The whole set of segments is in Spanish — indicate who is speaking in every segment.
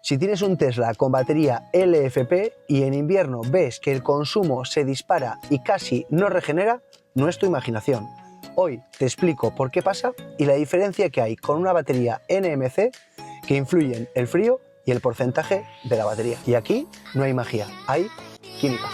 Speaker 1: Si tienes un Tesla con batería LFP y en invierno ves que el consumo se dispara y casi no regenera, no es tu imaginación. Hoy te explico por qué pasa y la diferencia que hay con una batería NMC que influyen el frío y el porcentaje de la batería. Y aquí no hay magia, hay química.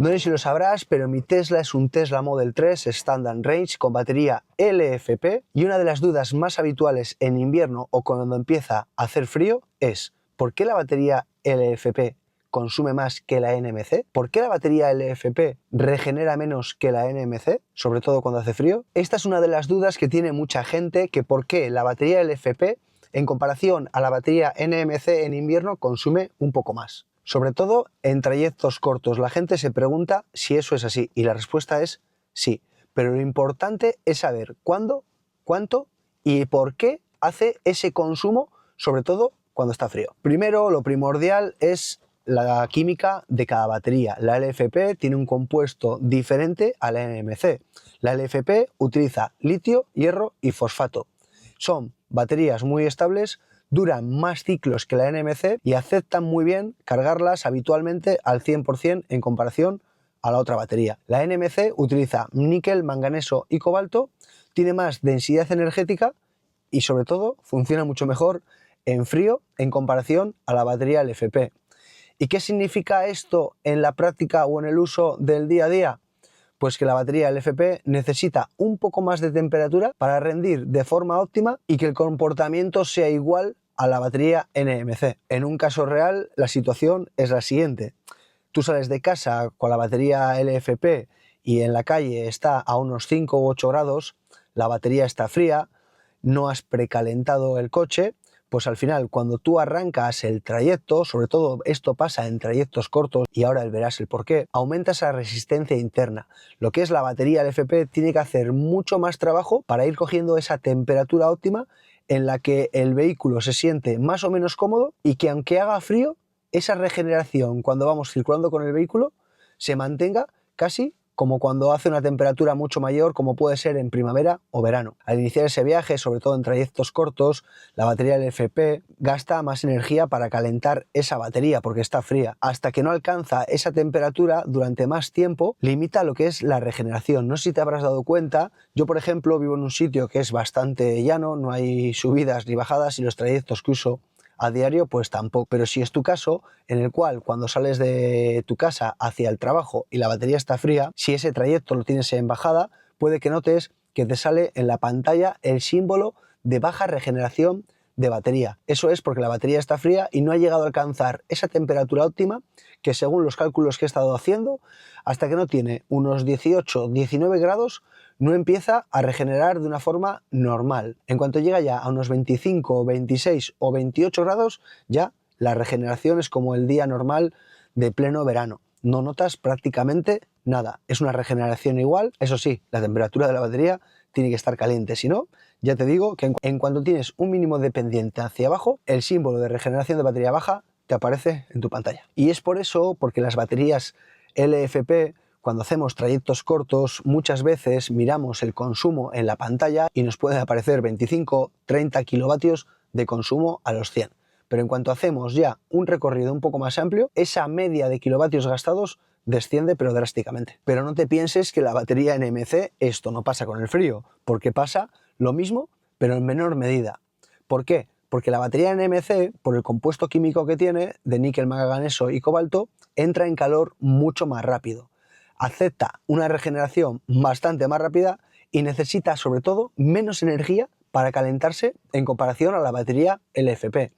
Speaker 1: No sé si lo sabrás, pero mi Tesla es un Tesla Model 3 Standard Range con batería LFP y una de las dudas más habituales en invierno o cuando empieza a hacer frío es ¿por qué la batería LFP consume más que la NMC? ¿Por qué la batería LFP regenera menos que la NMC, sobre todo cuando hace frío? Esta es una de las dudas que tiene mucha gente, que por qué la batería LFP en comparación a la batería NMC en invierno consume un poco más. Sobre todo en trayectos cortos, la gente se pregunta si eso es así y la respuesta es sí, pero lo importante es saber cuándo, cuánto y por qué hace ese consumo, sobre todo cuando está frío. Primero, lo primordial es la química de cada batería. La LFP tiene un compuesto diferente a la NMC. La LFP utiliza litio, hierro y fosfato. Son baterías muy estables, duran más ciclos que la NMC y aceptan muy bien cargarlas habitualmente al 100% en comparación a la otra batería. La NMC utiliza níquel, manganeso y cobalto, tiene más densidad energética y sobre todo funciona mucho mejor en frío en comparación a la batería LFP. ¿Y qué significa esto en la práctica o en el uso del día a día? Pues que la batería LFP necesita un poco más de temperatura para rendir de forma óptima y que el comportamiento sea igual a la batería NMC. En un caso real, la situación es la siguiente. Tú sales de casa con la batería LFP y en la calle está a unos 5 u 8 grados, la batería está fría, no has precalentado el coche, pues al final cuando tú arrancas el trayecto, sobre todo esto pasa en trayectos cortos y ahora verás el porqué, aumenta esa resistencia interna. Lo que es la batería LFP tiene que hacer mucho más trabajo para ir cogiendo esa temperatura óptima en la que el vehículo se siente más o menos cómodo y que aunque haga frío, esa regeneración cuando vamos circulando con el vehículo se mantenga casi como cuando hace una temperatura mucho mayor, como puede ser en primavera o verano. Al iniciar ese viaje, sobre todo en trayectos cortos, la batería LFP gasta más energía para calentar esa batería porque está fría. Hasta que no alcanza esa temperatura durante más tiempo, limita lo que es la regeneración. No sé si te habrás dado cuenta, yo por ejemplo vivo en un sitio que es bastante llano, no hay subidas ni bajadas y los trayectos que uso a diario pues tampoco, pero si es tu caso en el cual cuando sales de tu casa hacia el trabajo y la batería está fría, si ese trayecto lo tienes en bajada, puede que notes que te sale en la pantalla el símbolo de baja regeneración de batería. Eso es porque la batería está fría y no ha llegado a alcanzar esa temperatura óptima que según los cálculos que he estado haciendo, hasta que no tiene unos 18-19 grados, no empieza a regenerar de una forma normal. En cuanto llega ya a unos 25, 26 o 28 grados, ya la regeneración es como el día normal de pleno verano. No notas prácticamente nada. Es una regeneración igual, eso sí, la temperatura de la batería tiene que estar caliente, si no, ya te digo que en cuanto tienes un mínimo de pendiente hacia abajo, el símbolo de regeneración de batería baja te aparece en tu pantalla. Y es por eso, porque las baterías LFP, cuando hacemos trayectos cortos, muchas veces miramos el consumo en la pantalla y nos pueden aparecer 25-30 kilovatios de consumo a los 100. Pero en cuanto hacemos ya un recorrido un poco más amplio, esa media de kilovatios gastados desciende pero drásticamente. Pero no te pienses que la batería NMC esto no pasa con el frío, porque pasa lo mismo pero en menor medida. ¿Por qué? Porque la batería NMC, por el compuesto químico que tiene, de níquel, manganeso y cobalto, entra en calor mucho más rápido. Acepta una regeneración bastante más rápida y necesita sobre todo menos energía para calentarse en comparación a la batería LFP.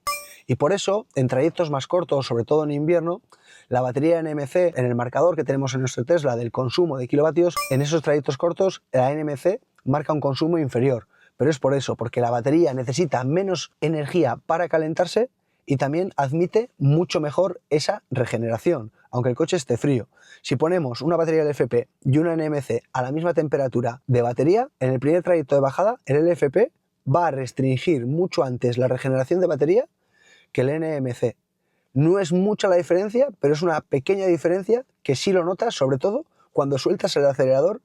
Speaker 1: Y por eso, en trayectos más cortos, sobre todo en invierno, la batería NMC, en el marcador que tenemos en nuestro Tesla del consumo de kilovatios, en esos trayectos cortos la NMC marca un consumo inferior. Pero es por eso, porque la batería necesita menos energía para calentarse y también admite mucho mejor esa regeneración, aunque el coche esté frío. Si ponemos una batería LFP y una NMC a la misma temperatura de batería, en el primer trayecto de bajada, el LFP va a restringir mucho antes la regeneración de batería que el NMC. No es mucha la diferencia, pero es una pequeña diferencia que sí lo notas, sobre todo cuando sueltas el acelerador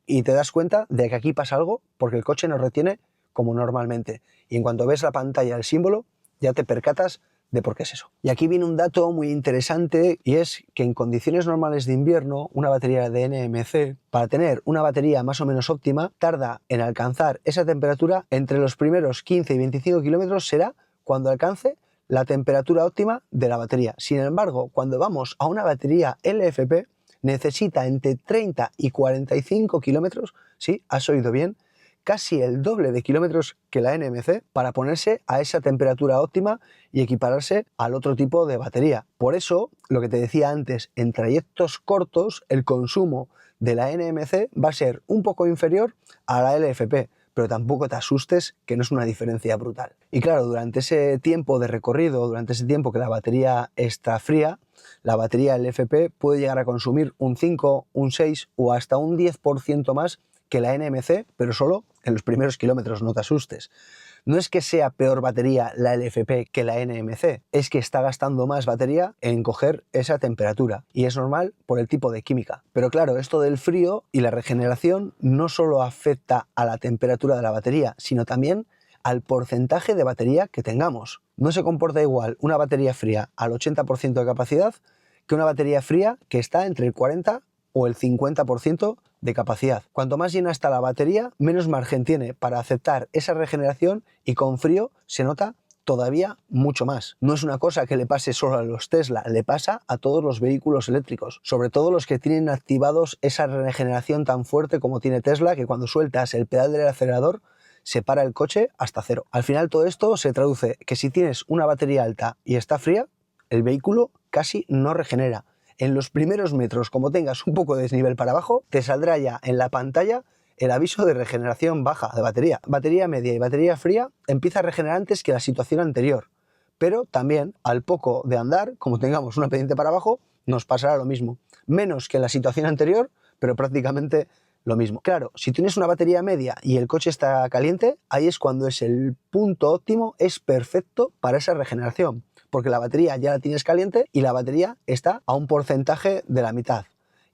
Speaker 1: y te das cuenta de que aquí pasa algo porque el coche no retiene como normalmente. Y en cuanto ves la pantalla, el símbolo, ya te percatas de por qué es eso. Y aquí viene un dato muy interesante, y es que en condiciones normales de invierno, una batería de NMC, para tener una batería más o menos óptima, tarda en alcanzar esa temperatura entre los primeros 15 y 25 kilómetros, será cuando alcance la temperatura óptima de la batería. Sin embargo, cuando vamos a una batería LFP, necesita entre 30 y 45 kilómetros, sí, has oído bien, casi el doble de kilómetros que la NMC para ponerse a esa temperatura óptima y equipararse al otro tipo de batería. Por eso, lo que te decía antes, en trayectos cortos el consumo de la NMC va a ser un poco inferior a la LFP, pero tampoco te asustes que no es una diferencia brutal. Y claro, durante ese tiempo de recorrido, durante ese tiempo que la batería está fría, la batería LFP puede llegar a consumir un 5, un 6 o hasta un 10% más que la NMC, pero solo en los primeros kilómetros, no te asustes. No es que sea peor batería la LFP que la NMC, es que está gastando más batería en coger esa temperatura, y es normal por el tipo de química. Pero claro, esto del frío y la regeneración no solo afecta a la temperatura de la batería, sino también al porcentaje de batería que tengamos. No se comporta igual una batería fría al 80% de capacidad que una batería fría que está entre el 40 o el 50% de capacidad. Cuanto más llena está la batería, menos margen tiene para aceptar esa regeneración, y con frío se nota todavía mucho más. No es una cosa que le pase solo a los Tesla, le pasa a todos los vehículos eléctricos, sobre todo los que tienen activados esa regeneración tan fuerte como tiene Tesla, que cuando sueltas el pedal del acelerador se para el coche hasta cero. Al final todo esto se traduce que si tienes una batería alta y está fría, el vehículo casi no regenera. En los primeros metros, como tengas un poco de desnivel para abajo, te saldrá ya en la pantalla el aviso de regeneración baja de batería. Batería media y batería fría empieza a regenerar antes que la situación anterior, pero también al poco de andar, como tengamos una pendiente para abajo, nos pasará lo mismo. Menos que en la situación anterior, pero prácticamente lo mismo. Claro, si tienes una batería media y el coche está caliente, ahí es cuando es el punto óptimo, es perfecto para esa regeneración, porque la batería ya la tienes caliente y la batería está a un porcentaje de la mitad.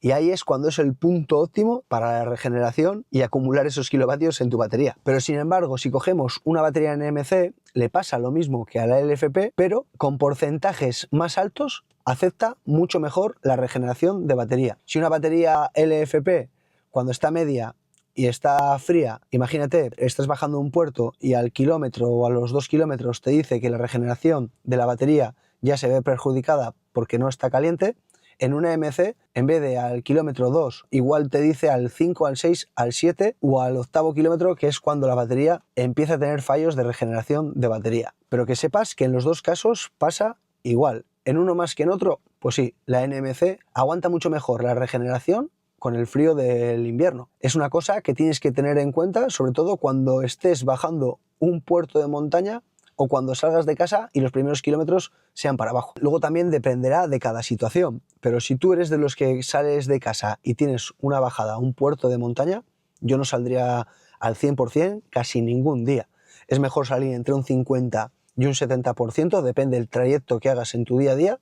Speaker 1: Y ahí es cuando es el punto óptimo para la regeneración y acumular esos kilovatios en tu batería. Pero sin embargo, si cogemos una batería NMC, le pasa lo mismo que a la LFP, pero con porcentajes más altos acepta mucho mejor la regeneración de batería. Si una batería LFP, cuando está media y está fría, imagínate, estás bajando un puerto y al kilómetro o a los 2 kilómetros te dice que la regeneración de la batería ya se ve perjudicada porque no está caliente, en una MC, en vez de al kilómetro 2, igual te dice al 5, al 6, al 7 o al octavo kilómetro, que es cuando la batería empieza a tener fallos de regeneración de batería. Pero que sepas que en los dos casos pasa igual. En uno más que en otro, pues sí, la NMC aguanta mucho mejor la regeneración con el frío del invierno. Es una cosa que tienes que tener en cuenta, sobre todo cuando estés bajando un puerto de montaña o cuando salgas de casa y los primeros kilómetros sean para abajo. Luego también dependerá de cada situación, pero si tú eres de los que sales de casa y tienes una bajada a un puerto de montaña, yo no saldría al 100% casi ningún día. Es mejor salir entre un 50 y un 70%, depende del trayecto que hagas en tu día a día,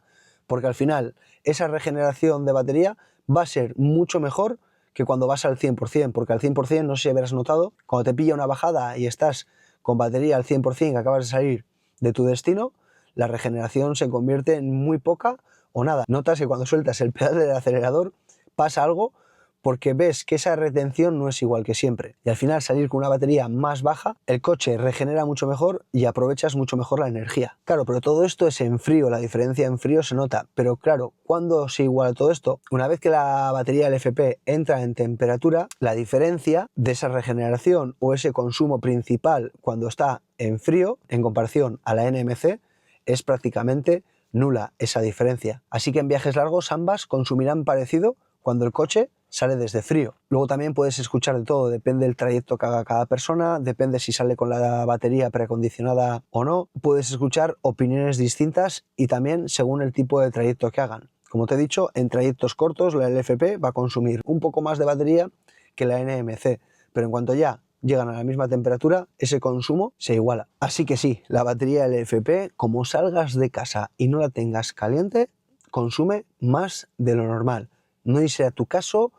Speaker 1: porque al final esa regeneración de batería va a ser mucho mejor que cuando vas al 100%, porque al 100% no sé si habrás notado, cuando te pilla una bajada y estás con batería al 100% que acabas de salir de tu destino, la regeneración se convierte en muy poca o nada. Notas que cuando sueltas el pedal del acelerador pasa algo porque ves que esa retención no es igual que siempre. Y al final salir con una batería más baja, el coche regenera mucho mejor y aprovechas mucho mejor la energía. Claro, pero todo esto es en frío, la diferencia en frío se nota. Pero claro, ¿cuándo se iguala todo esto? Una vez que la batería LFP entra en temperatura, la diferencia de esa regeneración o ese consumo principal cuando está en frío, en comparación a la NMC, es prácticamente nula esa diferencia. Así que en viajes largos ambas consumirán parecido cuando el coche sale desde frío. Luego también puedes escuchar de todo, depende del trayecto que haga cada persona, depende si sale con la batería preacondicionada o no, puedes escuchar opiniones distintas y también según el tipo de trayecto que hagan. Como te he dicho, en trayectos cortos la LFP va a consumir un poco más de batería que la NMC, pero en cuanto ya llegan a la misma temperatura, ese consumo se iguala. Así que sí, la batería LFP, como salgas de casa y no la tengas caliente, consume más de lo normal. No sé a tu caso,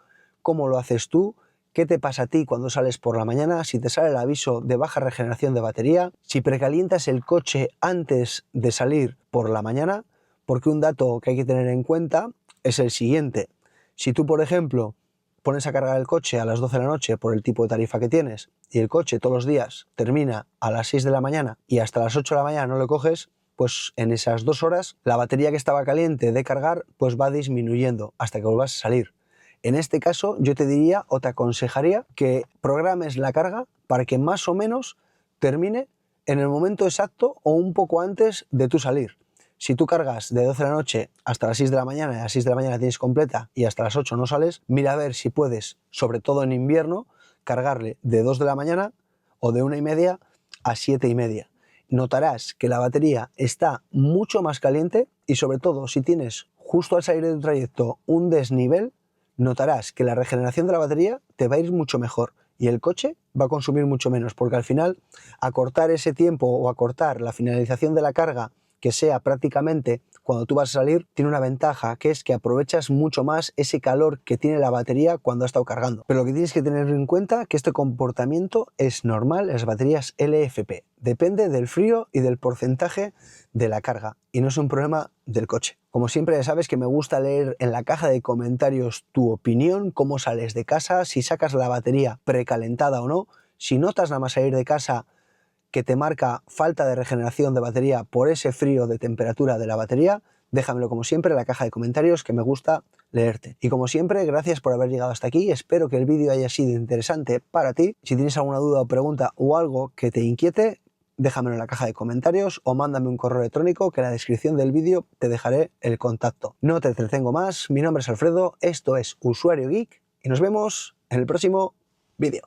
Speaker 1: cómo lo haces tú, qué te pasa a ti cuando sales por la mañana, si te sale el aviso de baja regeneración de batería, si precalientas el coche antes de salir por la mañana, porque un dato que hay que tener en cuenta es el siguiente. Si tú, por ejemplo, pones a cargar el coche a las 12 de la noche por el tipo de tarifa que tienes y el coche todos los días termina a las 6 de la mañana y hasta las 8 de la mañana no lo coges, pues en esas 2 horas la batería que estaba caliente de cargar pues va disminuyendo hasta que vuelvas a salir. En este caso yo te diría o te aconsejaría que programes la carga para que más o menos termine en el momento exacto o un poco antes de tu salir. Si tú cargas de 12 de la noche hasta las 6 de la mañana y a las 6 de la mañana tienes completa y hasta las 8 no sales, mira a ver si puedes, sobre todo en invierno, cargarle de 2 de la mañana o de 1:30 a 7:30. Notarás que la batería está mucho más caliente y sobre todo si tienes justo al salir de tu trayecto un desnivel, notarás que la regeneración de la batería te va a ir mucho mejor y el coche va a consumir mucho menos, porque al final acortar ese tiempo o acortar la finalización de la carga que sea prácticamente cuando tú vas a salir, tiene una ventaja, que es que aprovechas mucho más ese calor que tiene la batería cuando ha estado cargando. Pero lo que tienes que tener en cuenta es que este comportamiento es normal en las baterías LFP. Depende del frío y del porcentaje de la carga y no es un problema del coche. Como siempre, ya sabes que me gusta leer en la caja de comentarios tu opinión, cómo sales de casa, si sacas la batería precalentada o no, si notas nada más salir de casa que te marca falta de regeneración de batería por ese frío de temperatura de la batería, déjamelo como siempre en la caja de comentarios, que me gusta leerte. Y como siempre, gracias por haber llegado hasta aquí, espero que el vídeo haya sido interesante para ti. Si tienes alguna duda o pregunta o algo que te inquiete, déjamelo en la caja de comentarios o mándame un correo electrónico que en la descripción del vídeo te dejaré el contacto. No te entretengo más, mi nombre es Alfredo, esto es Usuario Geek y nos vemos en el próximo vídeo.